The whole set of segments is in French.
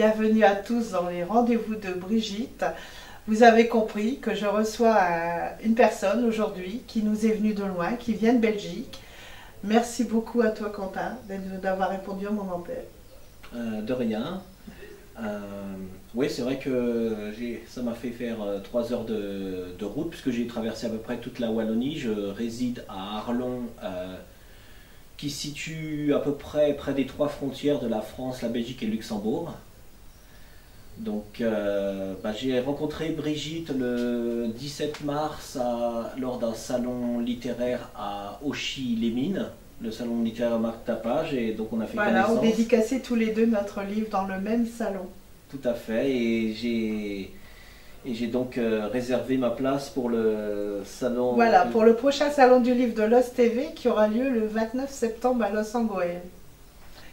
Bienvenue à tous dans les rendez-vous de Brigitte. Vous avez compris que je reçois une personne aujourd'hui qui nous est venue de loin, qui vient de Belgique. Merci beaucoup à toi, Quentin, d'avoir répondu à mon appel. De rien. Oui, c'est vrai que ça m'a fait faire 3 heures de route puisque j'ai traversé à peu près toute la Wallonie. Je réside à Arlon, qui se situe à peu près des 3 frontières de la France, la Belgique et le Luxembourg. Donc j'ai rencontré Brigitte le 17 mars lors d'un salon littéraire à Auchy-les-Mines, le salon littéraire Marc Tapage, et donc on a fait connaissance. Voilà, on dédicaçait tous les deux notre livre dans le même salon. Tout à fait, et j'ai donc réservé ma place pour le salon. Voilà, pour le prochain salon du livre de Lost TV qui aura lieu le 29 septembre à Los Angeles.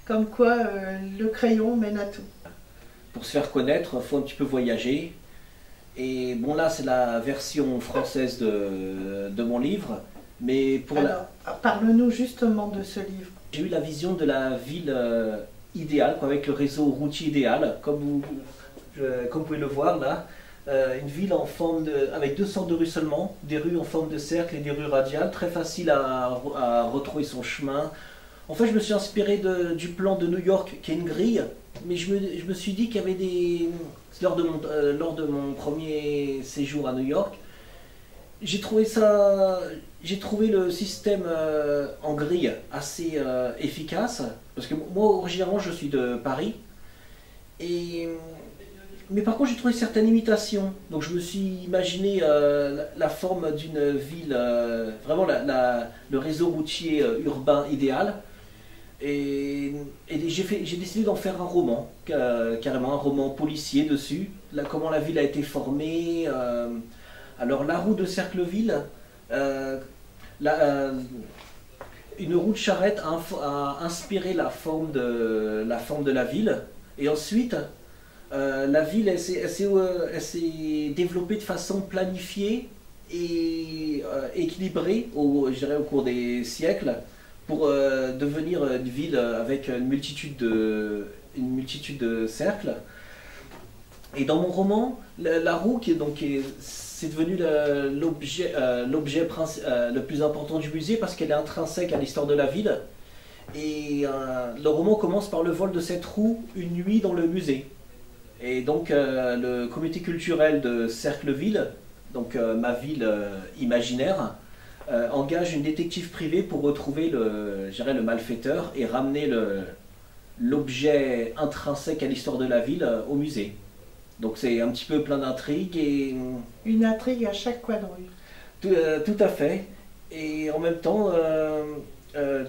Comme quoi, le crayon mène à tout. Pour se faire connaître, il faut un petit peu voyager. Et bon, là, c'est la version française de mon livre. Mais pour Alors, parle-nous justement de ce livre. J'ai eu la vision de la ville idéale, avec le réseau routier idéal, comme vous pouvez le voir là. Une ville en forme avec 200 de rues seulement, des rues en forme de cercle et des rues radiales, très facile à retrouver son chemin. En fait, je me suis inspiré du plan de New York, qui est une grille, mais je me suis dit qu'il y avait lors de mon premier séjour à New York, j'ai trouvé le système en grille assez efficace, parce que moi, originairement, je suis de Paris, mais par contre, j'ai trouvé certaines limitations. Donc, je me suis imaginé la forme d'une ville, vraiment le réseau routier urbain idéal. Et j'ai décidé d'en faire un roman, carrément un roman policier dessus, comment la ville a été formée. Alors la roue de Cercleville, une roue de charrette a inspiré la forme de la ville, et ensuite la ville elle s'est développée de façon planifiée et équilibrée je dirais, au cours des siècles, pour devenir une ville avec une multitude de cercles. Et dans mon roman, la roue c'est devenu l'objet le plus important du musée, parce qu'elle est intrinsèque à l'histoire de la ville. Et le roman commence par le vol de cette roue une nuit dans le musée. Et donc le comité culturel de Cercleville, donc ma ville imaginaire, engage une détective privée pour retrouver le malfaiteur et ramener l'objet intrinsèque à l'histoire de la ville au musée. Donc c'est un petit peu plein d'intrigues et... Une intrigue à chaque coin de rue. Tout à fait. Et en même temps,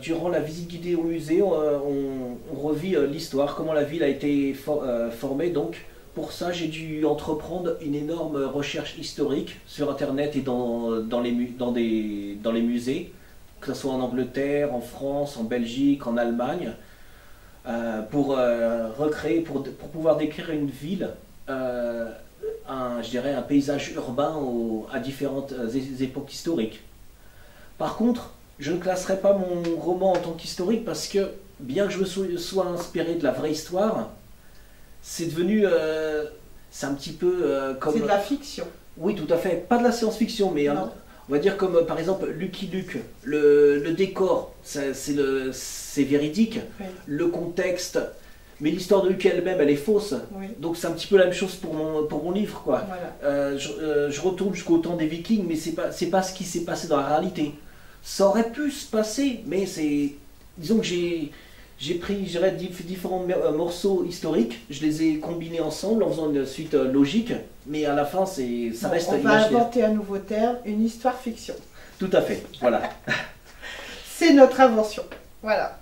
durant la visite guidée au musée, on revit l'histoire, comment la ville a été formée. Donc pour ça, j'ai dû entreprendre une énorme recherche historique sur Internet et dans les musées, que ce soit en Angleterre, en France, en Belgique, en Allemagne, pour recréer, pour pouvoir décrire une ville, je dirais un paysage urbain à différentes époques historiques. Par contre, je ne classerai pas mon roman en tant qu'historique, parce que bien que je me sois inspiré de la vraie histoire, c'est devenu, c'est un petit peu comme... C'est de la fiction. Oui, tout à fait. Pas de la science-fiction, mais on va dire comme par exemple Lucky Luke. Le décor, c'est véridique. Oui. Le contexte, mais l'histoire de Luke elle-même, elle est fausse. Oui. Donc c'est un petit peu la même chose pour mon livre, quoi. Voilà. Je retourne jusqu'au temps des Vikings, mais c'est pas ce qui s'est passé dans la réalité. Ça aurait pu se passer, mais disons que j'ai pris, je dirais, différents morceaux historiques, je les ai combinés ensemble en faisant une suite logique, mais à la fin, ça reste imaginaire. On va inventer un nouveau terme, une histoire fiction. Tout à fait, voilà. C'est notre invention, voilà.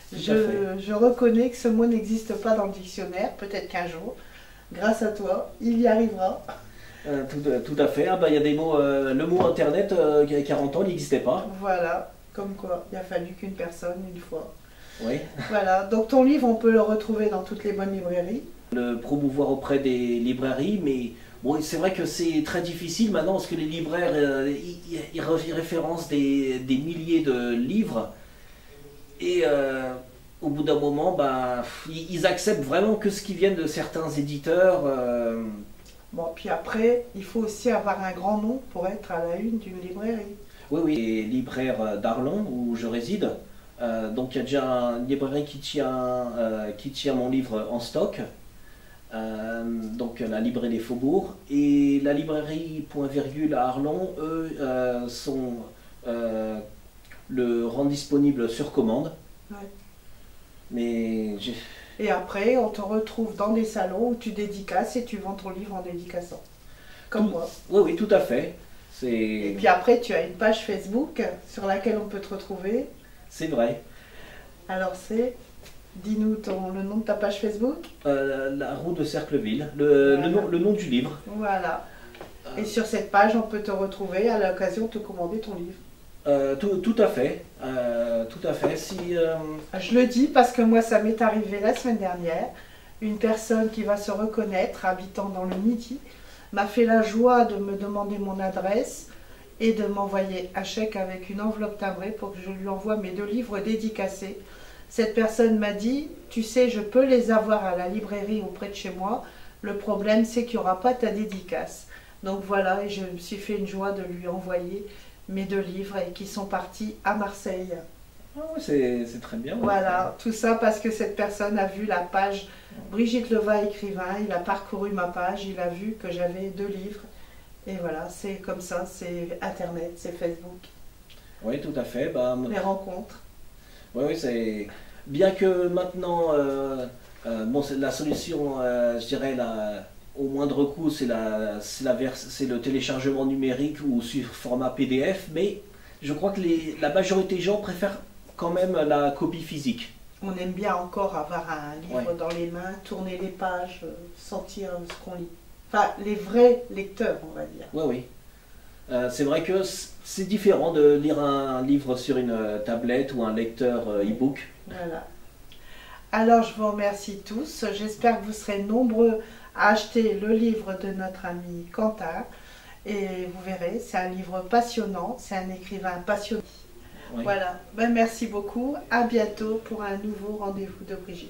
Tout à fait. Je reconnais que ce mot n'existe pas dans le dictionnaire, peut-être qu'un jour, grâce à toi, il y arrivera. Tout à fait, il y a des mots, le mot internet, il y a 40 ans, il n'existait pas. Voilà, comme quoi, il a fallu qu'une personne, une fois. Oui. Voilà, donc ton livre, on peut le retrouver dans toutes les bonnes librairies. Le promouvoir auprès des librairies, mais bon, c'est vrai que c'est très difficile maintenant, parce que les libraires, ils référencent des milliers de livres, et au bout d'un moment, bah, ils acceptent vraiment que ce qui vient de certains éditeurs. Bon, puis après, il faut aussi avoir un grand nom pour être à la une d'une librairie. Oui, oui, les libraires d'Arlon, où je réside. Donc il y a déjà une librairie qui tient mon livre en stock. Donc la librairie des Faubourgs. Et la librairie Point Virgule à Arlon, eux, le rendent disponible sur commande. Ouais. Mais Et après, on te retrouve dans des salons où tu dédicaces et tu vends ton livre en dédicaçant. Comme moi. Oui, oui, tout à fait. Et puis après, tu as une page Facebook sur laquelle on peut te retrouver. C'est vrai. Alors dis-nous le nom de ta page Facebook. La route de Cercleville, le nom du livre. Voilà. Et sur cette page, on peut te retrouver à l'occasion de te commander ton livre. Tout à fait. Tout à fait. Je le dis parce que moi, ça m'est arrivé la semaine dernière. Une personne qui va se reconnaître, habitant dans le Midi, m'a fait la joie de me demander mon adresse et de m'envoyer un chèque avec une enveloppe timbrée pour que je lui envoie mes 2 livres dédicacés. Cette personne m'a dit, tu sais, je peux les avoir à la librairie auprès de chez moi. Le problème, c'est qu'il n'y aura pas ta dédicace. Donc voilà, et je me suis fait une joie de lui envoyer mes 2 livres et qui sont partis à Marseille. Oh, c'est très bien. Voilà, tout ça parce que cette personne a vu la page Brigitte Leva écrivain, il a parcouru ma page, il a vu que j'avais 2 livres. Et voilà, c'est comme ça, c'est Internet, c'est Facebook. Oui, tout à fait. Les rencontres. Oui, c'est bien que maintenant, bon, la solution, je dirais, au moindre coût, c'est le téléchargement numérique ou sur format PDF, mais je crois que la majorité des gens préfèrent quand même la copie physique. On aime bien encore avoir un livre dans les mains, tourner les pages, sentir ce qu'on lit. Enfin, les vrais lecteurs, on va dire. Oui, oui. C'est vrai que c'est différent de lire un livre sur une tablette ou un lecteur e-book. Voilà. Alors, je vous remercie tous. J'espère que vous serez nombreux à acheter le livre de notre ami Quentin. Et vous verrez, c'est un livre passionnant, c'est un écrivain passionné. Oui. Voilà. Merci beaucoup. À bientôt pour un nouveau rendez-vous de Brigitte.